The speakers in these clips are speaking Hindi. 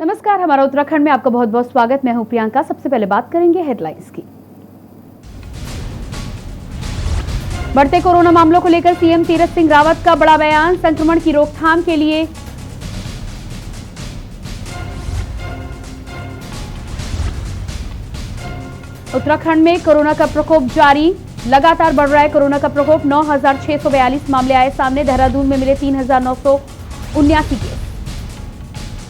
नमस्कार, हमारा उत्तराखंड में आपका बहुत बहुत स्वागत। मैं हूं प्रियंका। सबसे पहले बात करेंगे हेडलाइंस की। बढ़ते कोरोना मामलों को लेकर सीएम तीरथ सिंह रावत का बड़ा बयान। संक्रमण की रोकथाम के लिए उत्तराखंड में कोरोना का प्रकोप जारी, लगातार बढ़ रहा है कोरोना का प्रकोप। 9,642 मामले आए सामने। देहरादून में मिले 3,979 केस।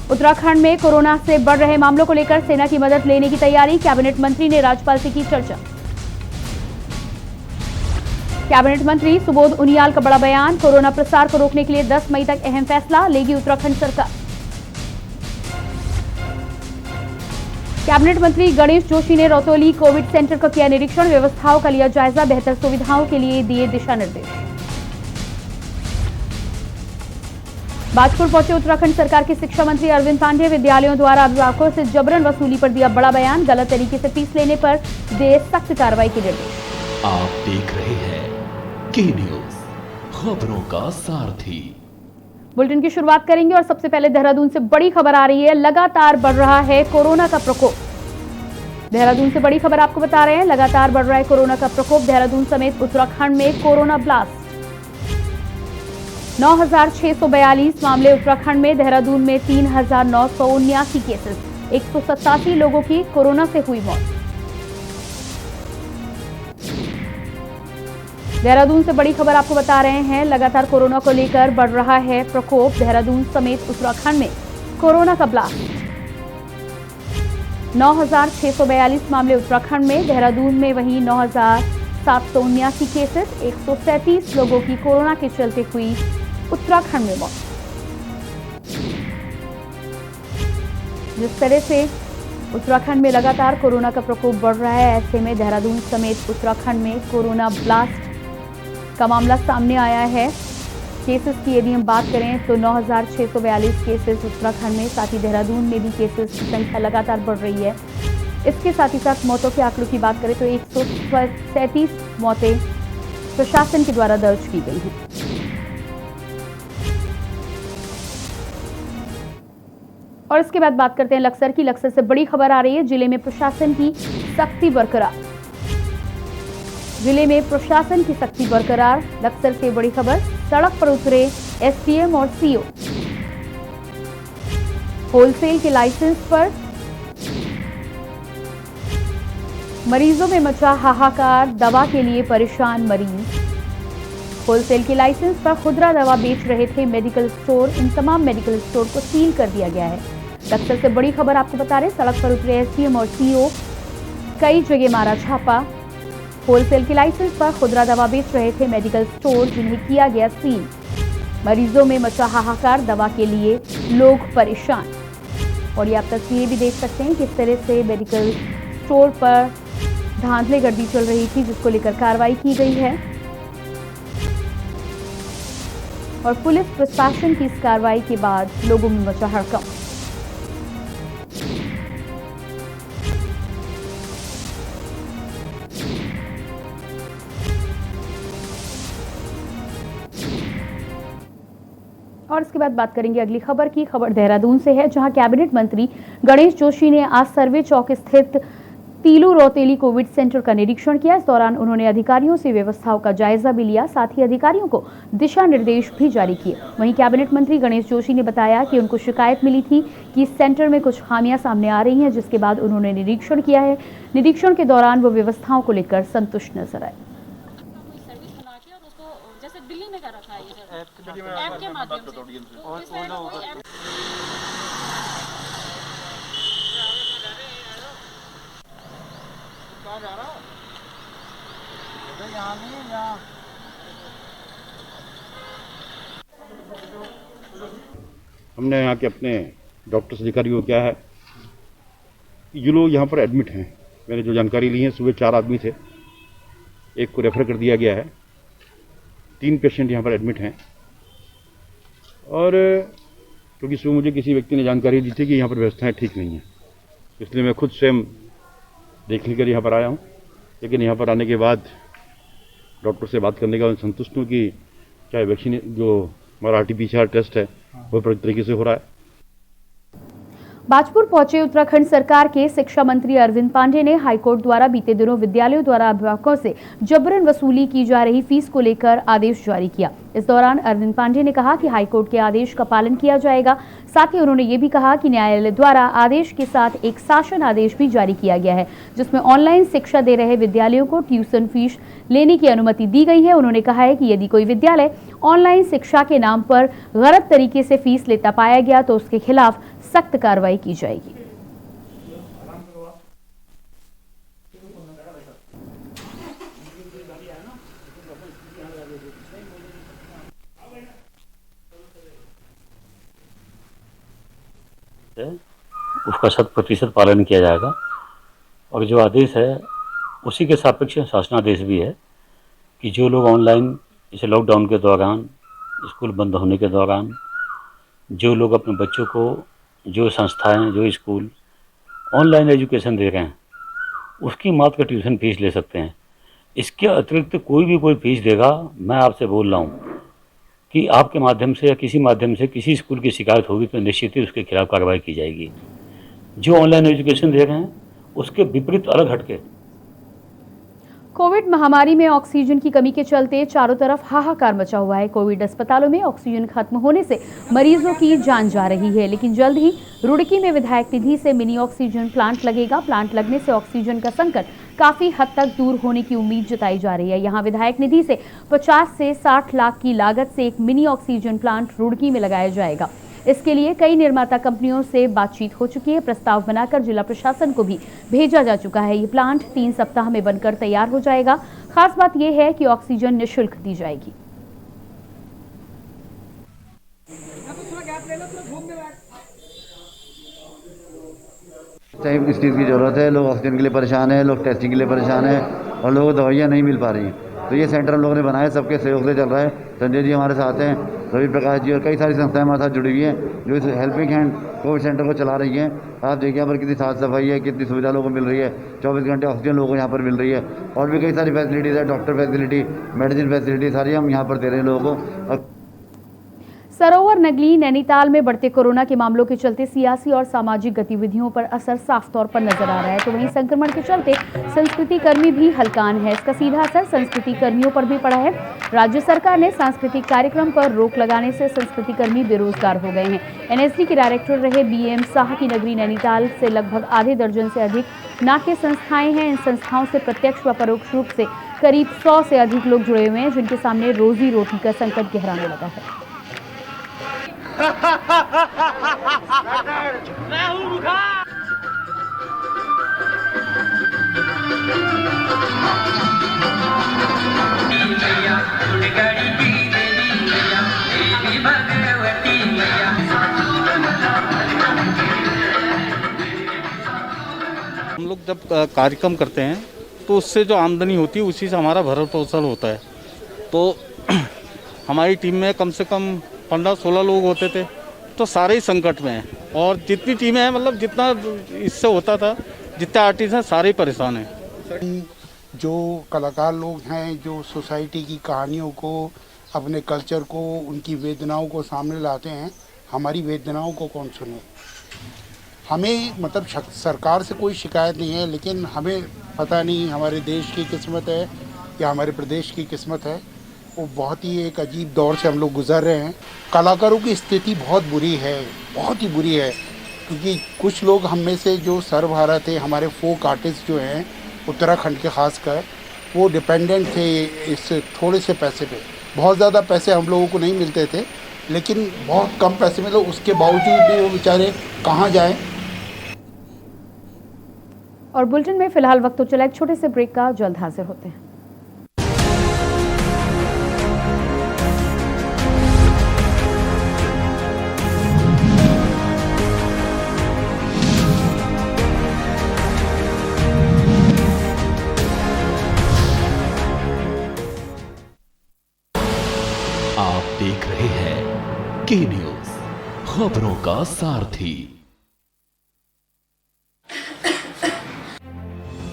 उत्तराखंड में कोरोना से बढ़ रहे मामलों को लेकर सेना की मदद लेने की तैयारी। कैबिनेट मंत्री ने राज्यपाल से की चर्चा। कैबिनेट मंत्री सुबोध उनियाल का बड़ा बयान। कोरोना प्रसार को रोकने के लिए 10 मई तक अहम फैसला लेगी उत्तराखंड सरकार। कैबिनेट मंत्री गणेश जोशी ने रौतोली कोविड सेंटर का किया निरीक्षण। व्यवस्थाओं का लिया जायजा। बेहतर सुविधाओं के लिए दिए दिशा निर्देश। बाजपुर पहुंचे उत्तराखंड सरकार के शिक्षा मंत्री अरविंद पांडे। विद्यालयों द्वारा अभिभावकों से जबरन वसूली पर दिया बड़ा बयान। गलत तरीके से फीस लेने पर दे सख्त कार्रवाई के निर्देश। आप देख रहे हैं के न्यूज, खबरों का सारथी। बुलेटिन की शुरुआत करेंगे और सबसे पहले देहरादून से बड़ी खबर आ रही है। लगातार बढ़ रहा है कोरोना का प्रकोप। देहरादून से बड़ी खबर आपको बता रहे हैं। लगातार बढ़ रहा है कोरोना का प्रकोप। देहरादून समेत उत्तराखंड में कोरोना ब्लास्ट। 9,642 मामले उत्तराखंड में। देहरादून में 3,979 केसेस। 187 लोगों की कोरोना से हुई मौत। देहरादून से बड़ी खबर आपको बता रहे हैं। लगातार कोरोना को लेकर बढ़ रहा है प्रकोप। देहरादून समेत उत्तराखंड में कोरोना का ब्लास्ट। 9,642 मामले उत्तराखंड में। देहरादून में वहीं 9,779 केसेस। 137 लोगों की कोरोना के चलते हुई उत्तराखंड में मौत। जिस तरह से उत्तराखंड में लगातार कोरोना का प्रकोप बढ़ रहा है, ऐसे में देहरादून समेत उत्तराखंड में कोरोना ब्लास्ट का मामला सामने आया है। केसेस की यदि हम बात करें तो 9,642 केसेस उत्तराखंड में। साथ ही देहरादून में भी केसेस की संख्या लगातार बढ़ रही है। इसके साथ ही साथ मौतों के आंकड़ों की बात करें तो 137 मौतें प्रशासन के द्वारा दर्ज की गई हैं। और इसके बाद बात करते हैं लक्सर की। लक्सर से बड़ी खबर आ रही है। जिले में प्रशासन की सख्ती बरकरार। जिले में प्रशासन की सख्ती बरकरार। लक्सर से बड़ी खबर। सड़क पर उतरे एसडीएम और सीओ। होलसेल के लाइसेंस पर मरीजों में मचा हाहाकार। दवा के लिए परेशान मरीज। होलसेल के लाइसेंस पर खुदरा दवा बेच रहे थे मेडिकल स्टोर। इन तमाम मेडिकल स्टोर को सील कर दिया गया है। लक्सर से बड़ी खबर आपको बता रहे। सड़क पर उतरे एसडीएम और सीओ। कई जगह मारा छापा। होलसेल के लाइसेंस पर खुदरा दवा बेच रहे थे मेडिकल स्टोर, जिन्हें किया गया सील। मरीजों में मचा हाहाकार। दवा के लिए लोग परेशान। और ये आप तस्वीरें भी देख सकते हैं किस तरह से मेडिकल स्टोर पर धांधलीगर्दी चल रही थी, जिसको लेकर कार्रवाई की गई है। और पुलिस प्रशासन की इस कार्रवाई के बाद लोगों में मचा हड़कंप। और इसके बाद बात करेंगे अगली खबर की। खबर देहरादून से है, जहां कैबिनेट मंत्री गणेश जोशी ने आज सर्वे चौक स्थित तीलू रौतेली कोविड सेंटर का निरीक्षण किया। इस दौरान उन्होंने अधिकारियों से व्यवस्थाओं का जायजा भी लिया। साथ ही अधिकारियों को दिशा निर्देश भी जारी किए। वहीं कैबिनेट मंत्री गणेश जोशी ने बताया कि उनको शिकायत मिली थी कि इस सेंटर में कुछ खामियां सामने आ रही हैं, जिसके बाद उन्होंने निरीक्षण किया है। निरीक्षण के दौरान वो व्यवस्थाओं को लेकर संतुष्ट नजर आए। जैसे दिल्ली में कर रखा है ये ऐप के माध्यम से। हमने यहाँ के अपने डॉक्टर्स अधिकारियों को क्या है, ये लोग यहाँ पर एडमिट हैं। मैंने जो जानकारी ली है, सुबह 4 आदमी थे, एक को रेफर कर दिया गया है। 3 पेशेंट यहाँ पर एडमिट हैं। और क्योंकि सुबह मुझे किसी व्यक्ति ने जानकारी दी थी कि यहाँ पर व्यवस्थाएं ठीक नहीं हैं, इसलिए मैं खुद स्वयं देखने के लिए यहाँ पर आया हूँ। लेकिन यहाँ पर आने के बाद डॉक्टर से बात करने के बाद संतुष्ट हूँ कि चाहे वैक्सीन जो हमारा RT-PCR टेस्ट है वो पूरी तरीके से हो रहा है। बाजपुर पहुंचे उत्तराखंड सरकार के शिक्षा मंत्री अरविंद पांडे ने हाईकोर्ट द्वारा बीते दिनों विद्यालयों द्वारा अभिभावकों से जबरन वसूली की जा रही फीस को लेकर आदेश जारी किया। इस दौरान अरविंद पांडे ने कहा कि हाईकोर्ट के आदेश का पालन किया जाएगा। साथ ही उन्होंने ये भी कहा कि न्यायालय द्वारा आदेश के साथ एक शासन आदेश भी जारी किया गया है, जिसमें ऑनलाइन शिक्षा दे रहे विद्यालयों को ट्यूशन फीस लेने की अनुमति दी गई है। उन्होंने कहा है कि यदि कोई विद्यालय ऑनलाइन शिक्षा के नाम पर गलत तरीके से फीस लेता पाया गया तो उसके खिलाफ सख्त कार्रवाई की जाएगी। उसका 100% पालन किया जाएगा और जो आदेश है उसी के सापेक्ष शासनादेश भी है कि जो लोग ऑनलाइन जैसे लॉकडाउन के दौरान, स्कूल बंद होने के दौरान जो लोग अपने बच्चों को, जो संस्थाएं, जो स्कूल ऑनलाइन एजुकेशन दे रहे हैं उसकी मात्र ट्यूशन फीस ले सकते हैं। इसके अतिरिक्त कोई फीस देगा, मैं आपसे बोल रहा हूँ कि आपके माध्यम से या किसी माध्यम से किसी स्कूल की शिकायत होगी तो निश्चित ही उसके खिलाफ कार्रवाई की जाएगी। जो ऑनलाइन एजुकेशन दे रहे हैं उसके विपरीत अलग हटके। कोविड महामारी में ऑक्सीजन की कमी के चलते चारों तरफ हाहाकार मचा हुआ है। कोविड अस्पतालों में ऑक्सीजन खत्म होने से मरीजों की जान जा रही है, लेकिन जल्द ही रुड़की में विधायक निधि से मिनी ऑक्सीजन प्लांट लगेगा। प्लांट लगने से ऑक्सीजन का संकट काफी हद तक दूर होने की उम्मीद जताई जा रही है। यहाँ विधायक निधि से 50 से 60 लाख की लागत से एक मिनी ऑक्सीजन प्लांट रुड़की में लगाया जाएगा। इसके लिए कई निर्माता कंपनियों से बातचीत हो चुकी है। प्रस्ताव बनाकर जिला प्रशासन को भी भेजा जा चुका है। ये प्लांट 3 सप्ताह में बनकर तैयार हो जाएगा। खास बात यह है कि ऑक्सीजन निःशुल्क दी जाएगी। इस चीज़ की ज़रूरत है। लोग ऑक्सीजन के लिए परेशान हैं, लोग टेस्टिंग के लिए परेशान हैं और लोगों को दवाइयाँ नहीं मिल पा रही हैं। तो ये सेंटर हम लोगों ने बनाया, सबके सहयोग से चल रहा है। संजय जी हमारे साथ हैं, रवि प्रकाश जी और कई सारी संस्थाएं हमारे साथ जुड़ी हुई हैं जो इस हेल्पिंग हैंड कोविड सेंटर को चला रही हैं। आप देखिए यहाँ पर कितनी साफ सफाई है, कितनी सुविधा लोगों को मिल रही है। 24 घंटे ऑक्सीजन लोगों को यहाँ पर मिल रही है और भी कई सारी फैसिलिटीज़ है, डॉक्टर फैसिलिटी, मेडिसिन फैसिलिटी सारी हम यहाँ पर दे रहे हैं लोगों को। सरोवर नगली नैनीताल में बढ़ते कोरोना के मामलों के चलते सियासी और सामाजिक गतिविधियों पर असर साफ तौर पर नजर आ रहा है, तो वहीं संक्रमण के चलते संस्कृति कर्मी भी हलकान है। इसका सीधा असर संस्कृति कर्मियों पर भी पड़ा है। राज्य सरकार ने सांस्कृतिक कार्यक्रम पर रोक लगाने से संस्कृति कर्मी बेरोजगार हो गए हैं। एनएसडी के डायरेक्टर रहे बीएम शाह की नगरी नैनीताल से लगभग आधे दर्जन से अधिक नाट्य संस्थाएं हैं। इन संस्थाओं से प्रत्यक्ष व परोक्ष रूप से करीब 100 से अधिक लोग जुड़े हुए हैं, जिनके सामने रोजी रोटी का संकट गहराने लगा है। हम लोग जब कार्यक्रम करते हैं तो उससे जो आमदनी होती है उसी से हमारा भरण पोषण होता है। तो हमारी टीम में कम से कम 15-16 लोग होते थे, तो सारे ही संकट में हैं और जितनी टीमें हैं, मतलब जितना इससे होता था, जितने आर्टिस्ट हैं सारे ही परेशान हैं। जो कलाकार लोग हैं जो सोसाइटी की कहानियों को, अपने कल्चर को, उनकी वेदनाओं को सामने लाते हैं, हमारी वेदनाओं को कौन सुने। हमें मतलब सरकार से कोई शिकायत नहीं है, लेकिन हमें पता नहीं हमारे देश की किस्मत है या हमारे प्रदेश की किस्मत है। वो बहुत ही एक अजीब दौर से हम लोग गुजर रहे हैं। कलाकारों की स्थिति बहुत बुरी है, बहुत ही बुरी है, क्योंकि कुछ लोग हम में से जो सर्वहारा थे, हमारे फोक आर्टिस्ट जो हैं उत्तराखंड के खासकर, वो डिपेंडेंट थे इस थोड़े से पैसे पे। बहुत ज़्यादा पैसे हम लोगों को नहीं मिलते थे, लेकिन बहुत कम पैसे मिले, उसके बावजूद भी वो बेचारे कहाँ जाएं। और बुलेटिन में फिलहाल वक्त तो चला एक छोटे से ब्रेक का, जल्द हाजिर होते हैं। आप देख रहे हैं के न्यूज, खबरों का सारथी।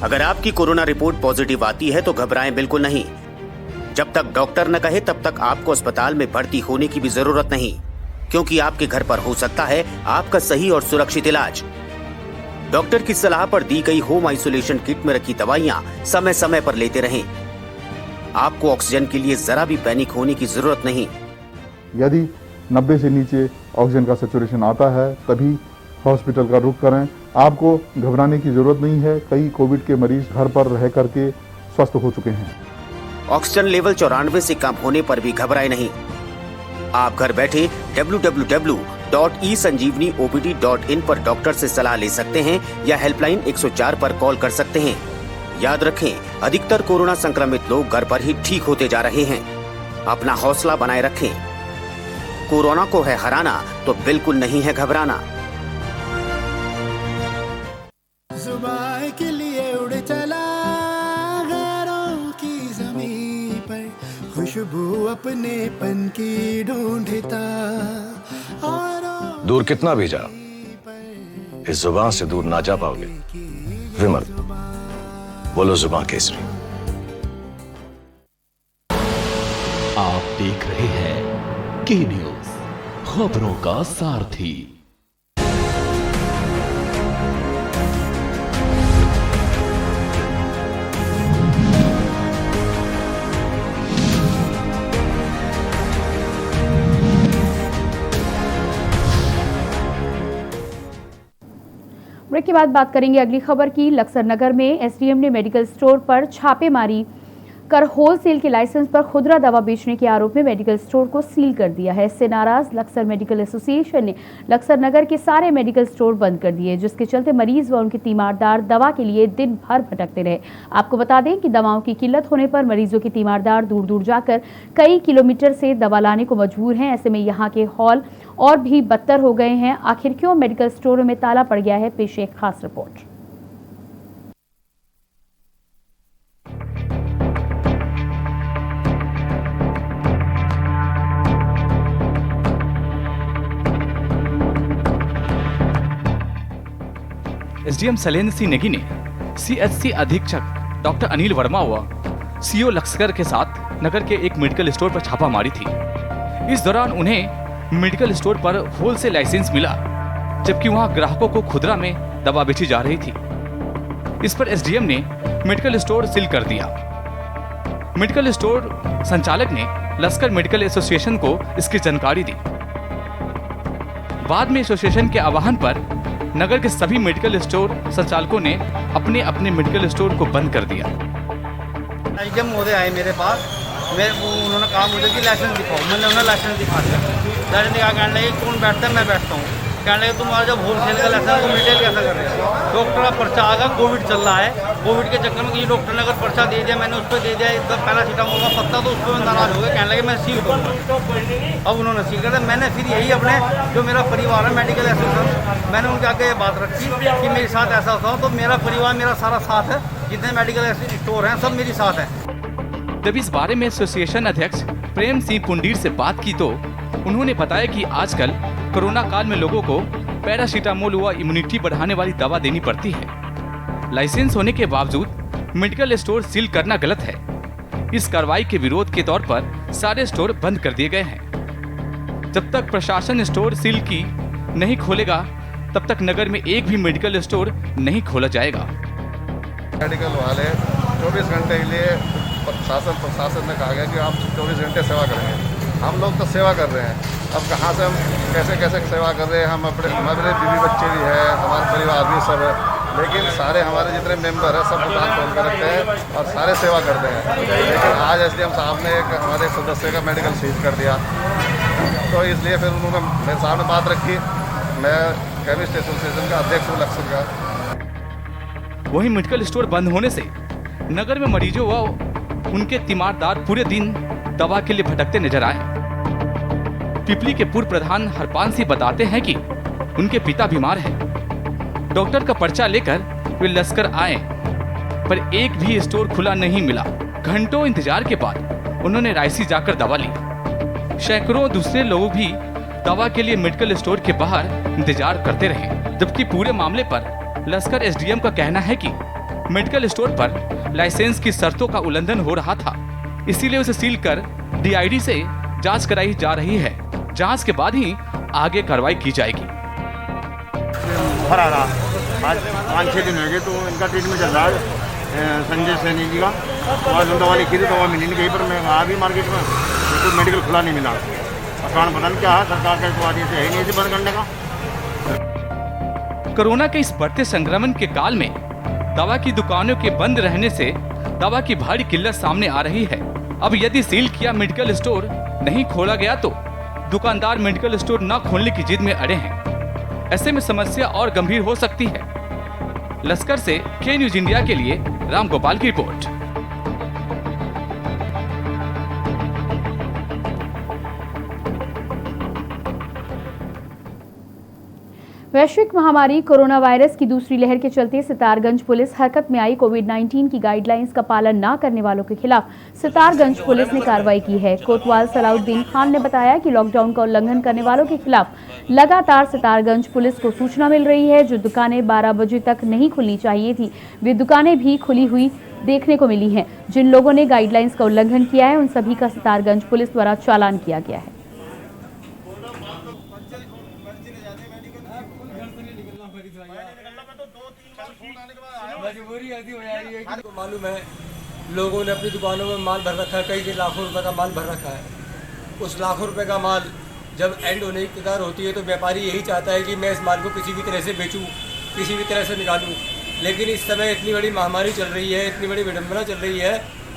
अगर आपकी कोरोना रिपोर्ट पॉजिटिव आती है तो घबराएं बिल्कुल नहीं। जब तक डॉक्टर न कहे तब तक आपको अस्पताल में भर्ती होने की भी जरूरत नहीं। क्योंकि आपके घर पर हो सकता है आपका सही और सुरक्षित इलाज। डॉक्टर की सलाह पर दी गई होम आइसोलेशन किट में रखी दवाइयाँ समय समय पर लेते रहें। आपको ऑक्सीजन के लिए जरा भी पैनिक होने की जरूरत नहीं। यदि 90 से नीचे ऑक्सीजन का सैचुरेशन आता है तभी हॉस्पिटल का रुख करें। आपको घबराने की जरूरत नहीं है। कई कोविड के मरीज घर पर रह करके स्वस्थ हो चुके हैं। ऑक्सीजन लेवल 94 से कम होने पर भी घबराए नहीं। आप घर बैठे www.esanjeevaniobd.in पर डॉक्टर से सलाह ले सकते हैं या हेल्पलाइन 104 पर कॉल कर सकते हैं। याद रखें, अधिकतर कोरोना संक्रमित लोग घर पर ही ठीक होते जा रहे हैं। अपना हौसला बनाए रखें। कोरोना को है हराना तो बिल्कुल नहीं है घबराना। जुबान के लिए उड़ चला गैरों की ज़मीं पर, खुशबू अपनेपन की ढूंढता। दूर कितना भी जा, इस जुबान से दूर ना जा पाओगे। विमल, बोलो जुबान केसरी। आप देख रहे हैं के न्यूज, खबरों का सारथी। ब्रेक के बाद बात करेंगे अगली खबर की। लक्सर नगर में एसडीएम ने मेडिकल स्टोर पर छापेमारी कर होलसेल के लाइसेंस पर खुदरा दवा बेचने के आरोप में मेडिकल स्टोर को सील कर दिया है। इससे नाराज लक्सर मेडिकल एसोसिएशन ने लक्सर नगर के सारे मेडिकल स्टोर बंद कर दिए, जिसके चलते मरीज व उनके तीमारदार दवा के लिए दिन भर भटकते रहे। आपको बता दें कि दवाओं की किल्लत होने पर मरीजों के तीमारदार दूर दूर जाकर कई किलोमीटर से दवा लाने को मजबूर हैं। ऐसे में यहाँ के हॉल और भी बदतर हो गए हैं। आखिर क्यों मेडिकल स्टोरों में ताला पड़ गया है, पेश एक खास रिपोर्ट। एसडीएम शैलेंद्र सिंह नेगी ने सीएचसी अधीक्षक डॉक्टर अनिल वर्मा व सीओ लक्सर के साथ नगर के एक मेडिकल स्टोर पर छापा मारी थी। इस दौरान उन्हें मेडिकल स्टोर पर होलसेल लाइसेंस मिला, जबकि वहां ग्राहकों को खुदरा में दवा बेची जा रही थी। इस पर एसडीएम ने मेडिकल स्टोर सील कर दिया। मेडिकल स्टोर संचालक ने लश्कर मेडिकल एसोसिएशन को इसकी जानकारी दी। बाद में एसोसिएशन के आह्वान पर नगर के सभी मेडिकल स्टोर संचालकों ने अपने अपने मेडिकल स्टोर को बंद कर दिया। एसडीएम महोदय आए मेरे पास, उन्होंने कहा मुझे कि लाइसेंस दिखाओ। मैंने उन्हें लाइसेंस दिखा दिया। लाइसेंस दिखा कहने लगे कौन बैठता है, मैं बैठता हूँ। कहने लगे तुम्हारा जब होलसेल का लाइसेंस तो रिटेल कैसा कर रहे हो। डॉक्टर का पर्चा आ गया, कोविड चल रहा है। कोविड के चक्कर में किसी डॉक्टर ने अगर पर्चा दे दिया, मैंने उस पर दे दिया इतना पैरासीटामोल का पत्ता, तो उस पर नाराज हो गए। कहने लगे मैं सील करूँगा। अब उन्होंने सील कर दिया। मैंने फिर यही अपने जो मेरा परिवार है मेडिकल एसोसिएशन, मैंने उनके आगे ये बात रखी कि मेरे साथ ऐसा होता हो तो मेरा परिवार मेरा सारा साथ है, जितने मेडिकल स्टोर हैं सब मेरी साथ है। जब इस बारे में एसोसिएशन अध्यक्ष प्रेम सिंह पुंडीर से बात की तो उन्होंने बताया कि आजकल कोरोना काल में लोगों को पैरासीटामोल व इम्यूनिटी बढ़ाने वाली दवा देनी पड़ती है। लाइसेंस होने के बावजूद मेडिकल स्टोर सील करना गलत है। इस कार्रवाई के विरोध के तौर पर सारे स्टोर बंद कर दिए गए हैं। जब तक प्रशासन स्टोर सील की नहीं खोलेगा तब तक नगर में एक भी मेडिकल स्टोर नहीं खोला जाएगा। मेडिकल वाले 24 घंटे के लिए प्रशासन ने कहा गया कि आप 24 घंटे सेवा करेंगे। हम लोग तो सेवा कर रहे हैं। अब कहाँ से हम कैसे कैसे सेवा कर रहे हैं। हम अपने हमारे बीवी बच्चे भी हैं, हमारे परिवार भी सब है, लेकिन सारे हमारे जितने मेंबर हैं सब दुकान खोल कर रखते हैं और सारे सेवा करते हैं। लेकिन आज एसडीएम साहब ने हमारे सदस्य का मेडिकल सीज कर दिया, तो इसलिए फिर उन्होंने मेरे सामने बात रखी। मैं केमिस्ट एसोसिएशन का अध्यक्ष हूँ लक्सर का। वहीं मेडिकल स्टोर बंद होने से नगर में मरीजों व उनके तीमारदार पूरे दिन दवा के लिए भटकते नजर आए। पिपली के पूर्व प्रधान हरपाल सिंह बताते हैं कि उनके पिता बीमार हैं। डॉक्टर का पर्चा लेकर वे लश्कर आए, पर एक भी स्टोर खुला नहीं मिला। घंटों इंतजार के बाद उन्होंने रायसी जाकर दवा ली। सैकड़ों दूसरे लोग भी दवा के लिए मेडिकल स्टोर के बाहर इंतजार करते रहे। जबकि पूरे मामले पर लश्कर एसडीएम का कहना है कि मेडिकल स्टोर पर लाइसेंस की शर्तों का उल्लंघन हो रहा था, इसीलिए उसे सील कर डीआईडी से जांच कराई जा रही है। जांच के बाद ही आगे कार्रवाई की जाएगी। बुखार आ रहा आज 5-6 दिन हो गए, तो इनका ट्रीटमेंट चल रहा है संजय सैनी जी का। तो आज दवा लिखी थी, दवा मिली नहीं कहीं पर। मैं आ भी मार्केट में, तो मेडिकल खुला नहीं मिला। कारण पता नहीं क्या है, सरकार का तो आदेश है ही नहीं इसे बंद करने का। कोरोना के इस बढ़ते संक्रमण के काल में दवा की दुकानों के बंद रहने से दवा की भारी किल्लत सामने आ रही है। अब यदि सील किया मेडिकल स्टोर नहीं खोला गया तो दुकानदार मेडिकल स्टोर न खोलने की जिद में अड़े हैं। ऐसे में समस्या और गंभीर हो सकती है। लश्कर से के न्यूज इंडिया के लिए राम गोपाल की रिपोर्ट। वैश्विक महामारी कोरोना वायरस की दूसरी लहर के चलते सितारगंज पुलिस हरकत में आई। कोविड-19 की गाइडलाइंस का पालन न करने वालों के खिलाफ सितारगंज पुलिस ने कार्रवाई की है। कोतवाल सलाउद्दीन खान ने बताया कि लॉकडाउन का उल्लंघन करने वालों के खिलाफ लगातार सितारगंज पुलिस को सूचना मिल रही है। जो दुकानें 12 बजे तक नहीं खुलनी चाहिए थी, वे दुकानें भी खुली हुई देखने को मिली हैं। जिन लोगों ने गाइडलाइंस का उल्लंघन किया है, उन सभी का सितारगंज पुलिस द्वारा चालान किया गया है। मालूम है लोगों ने अपनी दुकानों में माल भर रखा है, कई लाखों रुपए का माल भर रखा है। उस लाखों रुपए का माल जब एंड होने की कगार होती है तो व्यापारी यही चाहता है कि मैं इस माल को किसी भी तरह से बेचूं, किसी भी तरह से निकालूं। लेकिन इस समय इतनी बड़ी महामारी चल रही है, इतनी बड़ी विडंबना चल रही है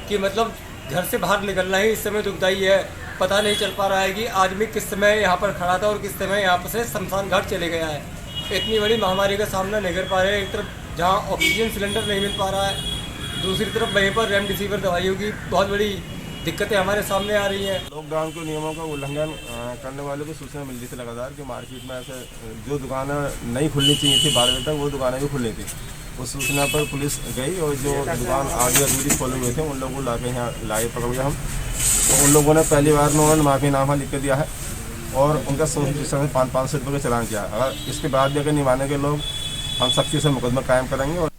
कि मतलब घर से बाहर निकलना ही इस समय दुखदायी है। पता नहीं चल पा रहा है कि आदमी किस समय यहाँ पर खड़ा था और किस समय यहाँ पर से शमशान घाट चले गया है। इतनी बड़ी महामारी का सामना नहीं कर पा रहे हैं। एक तरफ जहाँ ऑक्सीजन सिलेंडर नहीं मिल पा रहा है, दूसरी तरफ वहीं पर रेमडेसिविर दवाइयों की बहुत बड़ी दिक्कतें हमारे सामने आ रही हैं। लॉकडाउन के नियमों का उल्लंघन करने वालों को सूचना मिल रही थी लगातार कि मार्केट में ऐसे जो दुकानें नहीं खुलनी चाहिए थी 12 बजे तक, वो दुकानें भी खुलनी थी। उस सूचना पर पुलिस गई और जो दुकान आगे अधूरी खोले हुए थे उन लोगों को लाके यहाँ लाए पकड़ गए हम। तो उन लोगों ने पहली बार में उन्होंने माफीनामा लिख के दिया है और उनका 500 रुपये का चालान किया। अगर इसके बाद भी अगर नहीं माने के लोग, हम सख्ती से मुकदमा कायम करेंगे। और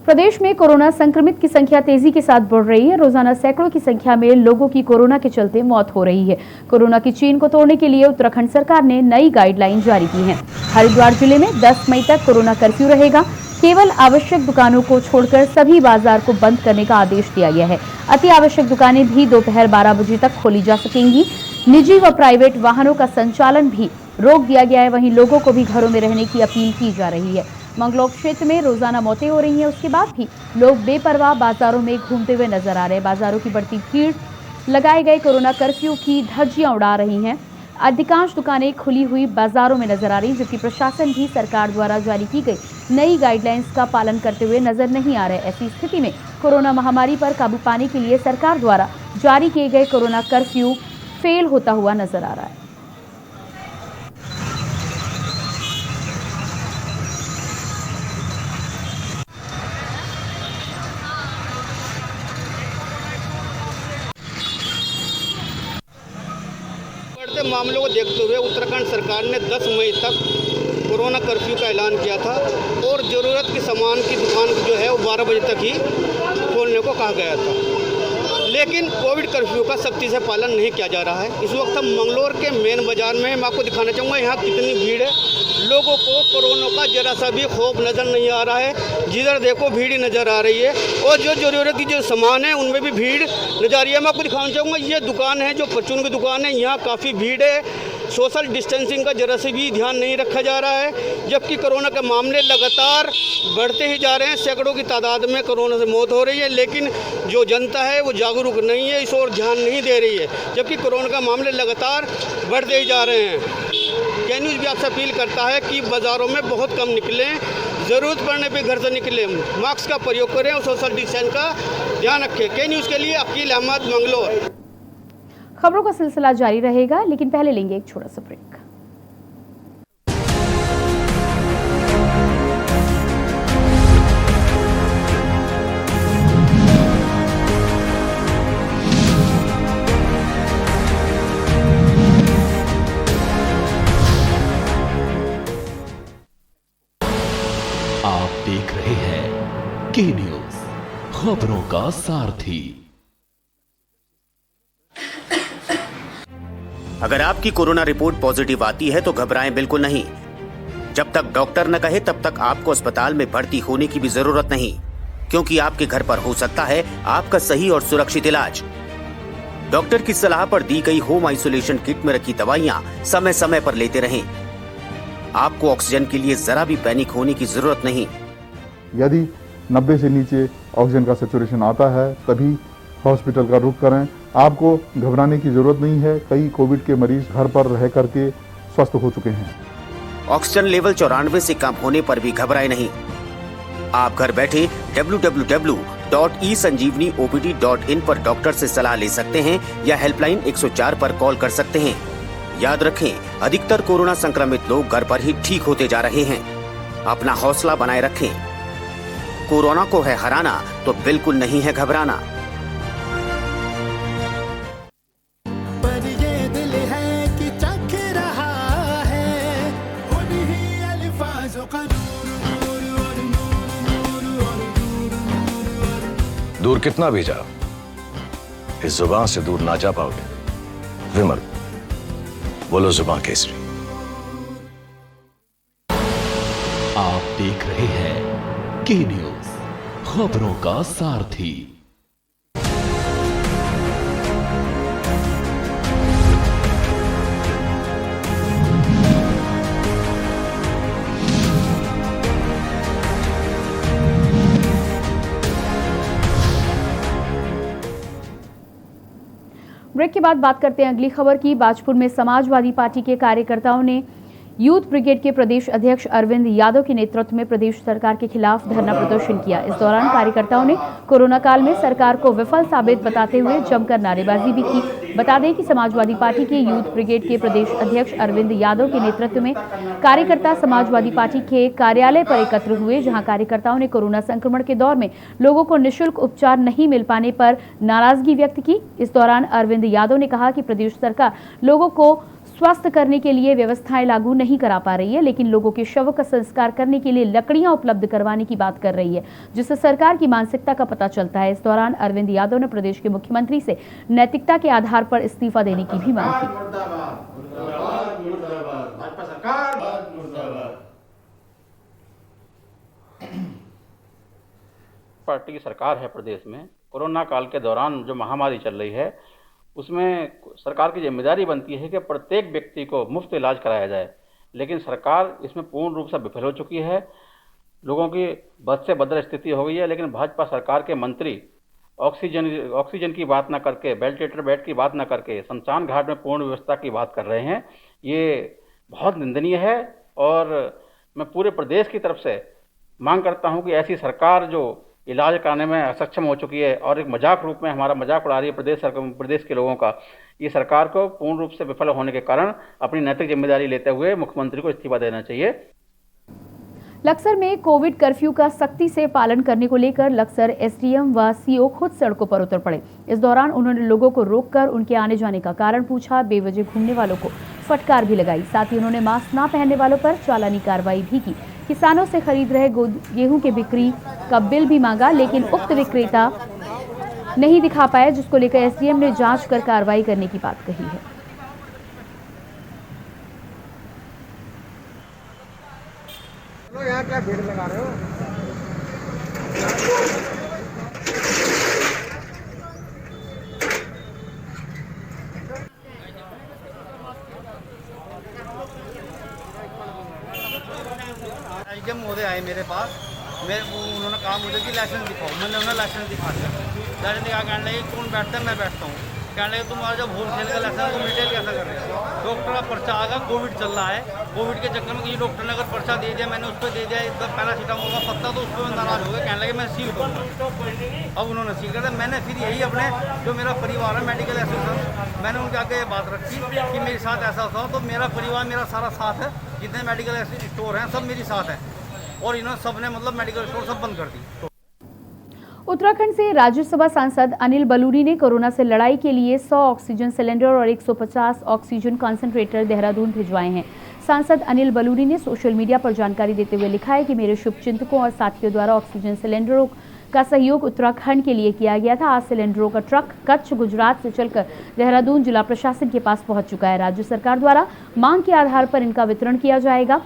प्रदेश में कोरोना संक्रमित की संख्या तेजी के साथ बढ़ रही है। रोजाना सैकड़ों की संख्या में लोगों की कोरोना के चलते मौत हो रही है। कोरोना की चेन को तोड़ने के लिए उत्तराखंड सरकार ने नई गाइडलाइन जारी की है। हरिद्वार जिले में 10 मई तक कोरोना कर्फ्यू रहेगा। केवल आवश्यक दुकानों को छोड़कर सभी बाजार को बंद करने का आदेश दिया गया है। अति आवश्यक दुकानें भी दोपहर 12 बजे तक खोली जा सकेंगी। निजी व प्राइवेट वाहनों का संचालन भी रोक दिया गया है। वहीं लोगों को भी घरों में रहने की अपील की जा रही है। मंगलौर क्षेत्र में रोजाना मौतें हो रही हैं, उसके बाद भी लोग बेपरवाह बाजारों में घूमते हुए नजर आ रहे हैं। बाजारों की बढ़ती भीड़ लगाए गए कोरोना कर्फ्यू की धज्जियां उड़ा रही हैं। अधिकांश दुकानें खुली हुई बाजारों में नजर आ रही, जबकि प्रशासन भी सरकार द्वारा जारी की गई नई गाइडलाइंस का पालन करते हुए नजर नहीं आ रहे। ऐसी स्थिति में कोरोना महामारी पर काबू पाने के लिए सरकार द्वारा जारी किए गए कोरोना कर्फ्यू फेल होता हुआ नजर आ रहा है। बढ़ते मामलों को देखते हुए उत्तराखंड सरकार ने 10 मई तक कोरोना कर्फ्यू का ऐलान किया था और ज़रूरत के सामान की दुकान जो है वो 12 बजे तक ही खोलने को कहा गया था। लेकिन कोविड कर्फ्यू का सख्ती से पालन नहीं किया जा रहा है। इस वक्त हम मंगलौर के मेन बाजार में मैं आपको दिखाना चाहूँगा यहाँ कितनी भीड़ है। लोगों को कोरोना का जरा सा भी खौफ नज़र नहीं आ रहा है। जिधर देखो भीड़ ही नज़र आ रही है और जो ज़रूरत की जो सामान है उनमें भी भीड़ नज़र आ रही है। मैं आपको दिखाना चाहूँगा ये दुकान है जो परचून की दुकान है, यहाँ काफ़ी भीड़ है। सोशल डिस्टेंसिंग का जरा से भी ध्यान नहीं रखा जा रहा है, जबकि कोरोना के मामले लगातार बढ़ते ही जा रहे हैं। सैकड़ों की तादाद में कोरोना से मौत हो रही है, लेकिन जो जनता है वो जागरूक नहीं है, इस ओर ध्यान नहीं दे रही है, जबकि कोरोना का मामले लगातार बढ़ते ही जा रहे हैं। के न्यूज़ भी आपसे अपील करता है कि बाज़ारों में बहुत कम निकलें, ज़रूरत पड़ने पे घर से निकलें, मास्क का प्रयोग करें और सोशल डिस्टेंस का ध्यान रखें। के न्यूज़ के लिए अकील अहमद, मंगलौर। खबरों का सिलसिला जारी रहेगा, लेकिन पहले लेंगे एक छोटा सा ब्रेक। आप देख रहे हैं के न्यूज़, खबरों का सारथी। अगर आपकी कोरोना रिपोर्ट पॉजिटिव आती है तो घबराएं बिल्कुल नहीं। जब तक डॉक्टर न कहे तब तक आपको अस्पताल में भर्ती होने की भी जरूरत नहीं, क्योंकि आपके घर पर हो सकता है आपका सही और सुरक्षित इलाज। डॉक्टर की सलाह पर दी गई होम आइसोलेशन किट में रखी दवाइयां समय समय पर लेते रहें। आपको ऑक्सीजन के लिए जरा भी पैनिक होने की जरूरत नहीं। यदि 90 से नीचे ऑक्सीजन का सैचुरेशन आता है तभी हॉस्पिटल का रुख करें। आपको घबराने की जरूरत नहीं है। कई कोविड के मरीज घर पर रह करके स्वस्थ हो चुके हैं। ऑक्सीजन लेवल 94 से कम होने पर भी घबराए नहीं। आप घर बैठे www.esanjeevaniopd.in पर डॉक्टर से सलाह ले सकते हैं या हेल्पलाइन 104 पर कॉल कर सकते हैं। याद रखें, अधिकतर कोरोना संक्रमित लोग घर पर ही ठीक होते जा रहे हैं। अपना हौसला बनाए रखें। कोरोना को है हराना तो बिल्कुल नहीं है घबराना। पर ये दिल है कि चख रहा है उन्हीं अल्फाजों का दूर कितना भी जाओ, इस जुबान से दूर ना जा पाओगे। विमल, बोलो जुबान केसरी। आप देख रहे हैं के न्यूज, खबरों का सारथी। ब्रेक के बाद बात करते हैं अगली खबर की। बाजपुर में समाजवादी पार्टी के कार्यकर्ताओं ने यूथ ब्रिगेड के प्रदेश अध्यक्ष अरविंद यादव के नेतृत्व में प्रदेश सरकार के खिलाफ धरना प्रदर्शन किया। इस दौरान कार्यकर्ताओं ने कोरोना काल में सरकार को विफल साबित बताते हुए जमकर नारेबाजी भी की। बता दें कि समाजवादी पार्टी के यूथ ब्रिगेड के प्रदेश अध्यक्ष अरविंद यादव के नेतृत्व में कार्यकर्ता समाजवादी पार्टी के कार्यालय पर एकत्र हुए, जहां कार्यकर्ताओं ने कोरोना संक्रमण के दौर में लोगों को निःशुल्क उपचार नहीं मिल पाने पर नाराजगी व्यक्त की। इस दौरान अरविंद यादव ने कहा कि प्रदेश सरकार लोगों को स्वस्थ करने के लिए व्यवस्थाएं लागू नहीं करा पा रही है, लेकिन लोगों के शव का संस्कार करने के लिए लकड़ियां उपलब्ध करवाने की बात कर रही है, जिससे सरकार की मानसिकता का पता चलता है। इस दौरान अरविंद यादव ने प्रदेश के मुख्यमंत्री से नैतिकता के आधार पर इस्तीफा देने की भी मांग की। पार्टी की सरकार है प्रदेश में, कोरोना काल के दौरान जो महामारी चल रही है उसमें सरकार की जिम्मेदारी बनती है कि प्रत्येक व्यक्ति को मुफ्त इलाज कराया जाए, लेकिन सरकार इसमें पूर्ण रूप से विफल हो चुकी है। लोगों की बद से बदतर स्थिति हो गई है, लेकिन भाजपा सरकार के मंत्री ऑक्सीजन की बात ना करके, वेंटिलेटर बेड की बात ना करके शमशान घाट में पूर्ण व्यवस्था की बात कर रहे हैं। ये बहुत निंदनीय है और मैं पूरे प्रदेश की तरफ से मांग करता हूं कि ऐसी सरकार जो इलाज कराने में असक्षम हो चुकी है और एक मजाक रूप में हमारा मजाक उड़ा रही है प्रदेश के लोगों का, ये सरकार को पूर्ण रूप से विफल होने के कारण अपनी नैतिक जिम्मेदारी लेते हुए मुख्यमंत्री को इस्तीफा देना चाहिए। लक्सर में कोविड कर्फ्यू का सख्ती से पालन करने को लेकर लक्सर एसडीएम व सीओ खुद सड़कों पर उतर पड़े। इस दौरान उन्होंने लोगों को रोककर उनके आने जाने का कारण पूछा, बेवजह घूमने वालों को फटकार भी लगाई। साथ ही उन्होंने मास्क न पहनने वालों पर चालानी कार्रवाई भी की। किसानों से खरीद रहे गेहूं के बिक्री का बिल भी मांगा, लेकिन उक्त विक्रेता नहीं दिखा पाए, जिसको लेकर एसडीएम ने जांच कर कार्रवाई करने की बात कही है। यहाँ क्या भीड़ लगा रहे हो? मोदी आए मेरे पास, उन्होंने कहा मुझे कि लाइसेंस दिखाओ। मैंने उन्हें लाइसेंस दिखा दिया। लाइसेंस दिखा कहने लगे कौन बैठता है, मैं बैठता हूँ। कहने लगे तुम्हारा जब होलसेल का लाइसेंस तो रिटेल कैसा कर रहे हो? डॉक्टर का पर्चा आ गया, कोविड चल रहा है। कोविड के चक्कर में किसी डॉक्टर ने अगर पर्चा दे दिया, मैंने उस पर दे दिया पैरासीटामोल का पत्ता, तो उस पर नाराज हो गए। कहने लगे मैं सील करूँगा। अब उन्होंने सील कर दिया। मैंने फिर यही अपने जो मेरा परिवार है मेडिकल एसोसिएशन, मैंने उनके आगे ये बात रखी कि मेरे साथ ऐसा होता हो तो मेरा परिवार मेरा सारा साथ है, जितने मेडिकल स्टोर हैं सब मेरी साथ हैं, और इन्होंने सबने मतलब मेडिकल स्टोर सब बंद कर दी। उत्तराखंड से राज्यसभा सांसद अनिल बलूनी ने कोरोना से लड़ाई के लिए 100 ऑक्सीजन सिलेंडर और 150 ऑक्सीजन कंसंट्रेटर देहरादून भिजवाए हैं। सांसद अनिल बलूनी ने सोशल मीडिया पर जानकारी देते हुए लिखा है कि मेरे शुभचिंतकों और साथियों द्वारा ऑक्सीजन सिलेंडरों का सहयोग उत्तराखंड के लिए किया गया था। आज सिलेंडरों का ट्रक कच्छ गुजरात से चलकर देहरादून जिला प्रशासन के पास पहुंच चुका है। राज्य सरकार द्वारा मांग के आधार पर इनका वितरण किया जाएगा।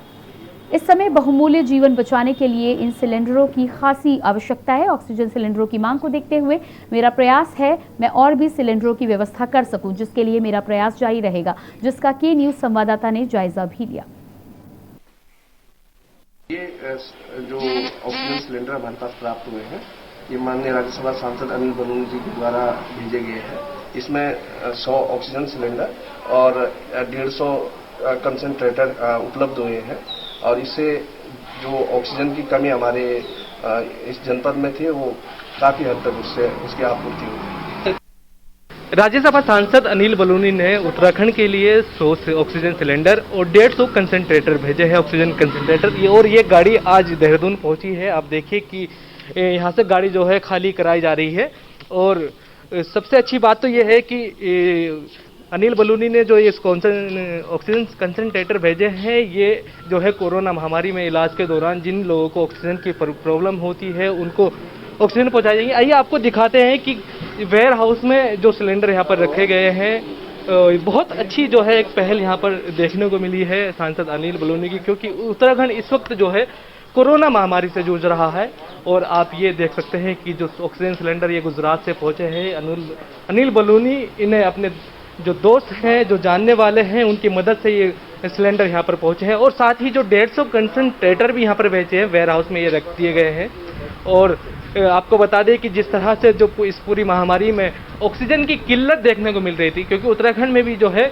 इस समय बहुमूल्य जीवन बचाने के लिए इन सिलेंडरों की खासी आवश्यकता है। ऑक्सीजन सिलेंडरों की मांग को देखते हुए मेरा प्रयास है मैं और भी सिलेंडरों की व्यवस्था कर सकूं, जिसके लिए मेरा प्रयास जारी रहेगा, जिसका के न्यूज संवाददाता ने जायजा भी लिया। ये जो ऑक्सीजन सिलेंडर हमारे पास प्राप्त हुए हैं, ये माननीय राज्यसभा सांसद अनिल बलूनी जी के द्वारा भेजे गए हैं। इसमें 100 ऑक्सीजन सिलेंडर और 150 कंसंट्रेटर उपलब्ध हुए हैं और इससे जो ऑक्सीजन की कमी हमारे इस जनपद में थी वो काफी हद तक उसकी आपूर्ति हुई। राज्यसभा सांसद अनिल बलूनी ने उत्तराखंड के लिए 100 ऑक्सीजन सिलेंडर और 150 कंसंट्रेटर भेजे हैं, ऑक्सीजन कंसंट्रेटर। और ये गाड़ी आज देहरादून पहुंची है। आप देखिए कि यहाँ से गाड़ी जो है खाली कराई जा रही है। और सबसे अच्छी बात तो ये है कि अनिल बलूनी ने जो ये ऑक्सीजन कंसंट्रेटर भेजे हैं, ये जो है कोरोना महामारी में इलाज के दौरान जिन लोगों को ऑक्सीजन की प्रॉब्लम होती है उनको ऑक्सीजन पहुंचाई जाएगी। आइए आपको दिखाते हैं कि वेयर हाउस में जो सिलेंडर यहाँ पर रखे गए हैं, बहुत अच्छी जो है एक पहल यहाँ पर देखने को मिली है सांसद अनिल बलूनी की, क्योंकि उत्तराखंड इस वक्त जो है कोरोना महामारी से जूझ रहा है। और आप ये देख सकते हैं कि जो ऑक्सीजन सिलेंडर ये गुजरात से पहुंचे हैं, अनिल बलूनी इन्हें अपने जो दोस्त हैं, जो जानने वाले हैं, उनकी मदद से ये सिलेंडर यहाँ पर पहुंचे हैं। और साथ ही जो 150 कंसंट्रेटर भी यहाँ पर भेजे हैं, वेयर हाउस में ये रख दिए गए हैं। और आपको बता दें कि जिस तरह से जो इस पूरी महामारी में ऑक्सीजन की किल्लत देखने को मिल रही थी, क्योंकि उत्तराखंड में भी जो है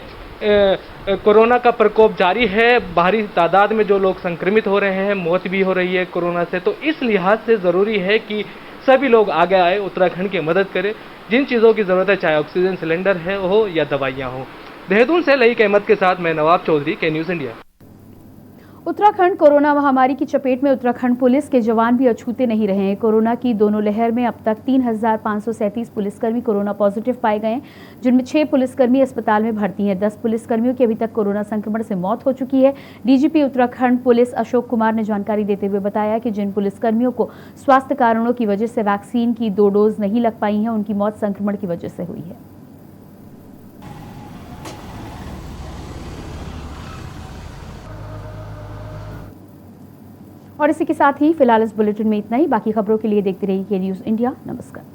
कोरोना का प्रकोप जारी है, भारी तादाद में जो लोग संक्रमित हो रहे हैं, मौत भी हो रही है कोरोना से। तो इस लिहाज से ज़रूरी है कि सभी लोग आगे आए, उत्तराखंड की मदद करें। जिन चीज़ों की ज़रूरत है, चाहे ऑक्सीजन सिलेंडर है हो या दवाइयाँ हो। देहरादून से लईक अहमद के साथ मैं नवाब चौधरी, के न्यूज़ इंडिया। उत्तराखंड कोरोना महामारी की चपेट में उत्तराखंड पुलिस के जवान भी अछूते नहीं रहे हैं। कोरोना की दोनों लहर में अब तक 3537 पुलिसकर्मी कोरोना पॉजिटिव पाए गए हैं, जिनमें 6 पुलिसकर्मी अस्पताल में भर्ती हैं। 10 पुलिसकर्मियों की अभी तक कोरोना संक्रमण से मौत हो चुकी है। डीजीपी उत्तराखंड पुलिस अशोक कुमार ने जानकारी देते हुए बताया कि जिन पुलिसकर्मियों को स्वास्थ्य कारणों की वजह से वैक्सीन की 2 डोज नहीं लग पाई हैं, उनकी मौत संक्रमण की वजह से हुई है। और इसी के साथ ही फिलहाल इस बुलेटिन में इतना ही। बाकी खबरों के लिए देखते रहिए के न्यूज़ इंडिया। नमस्कार।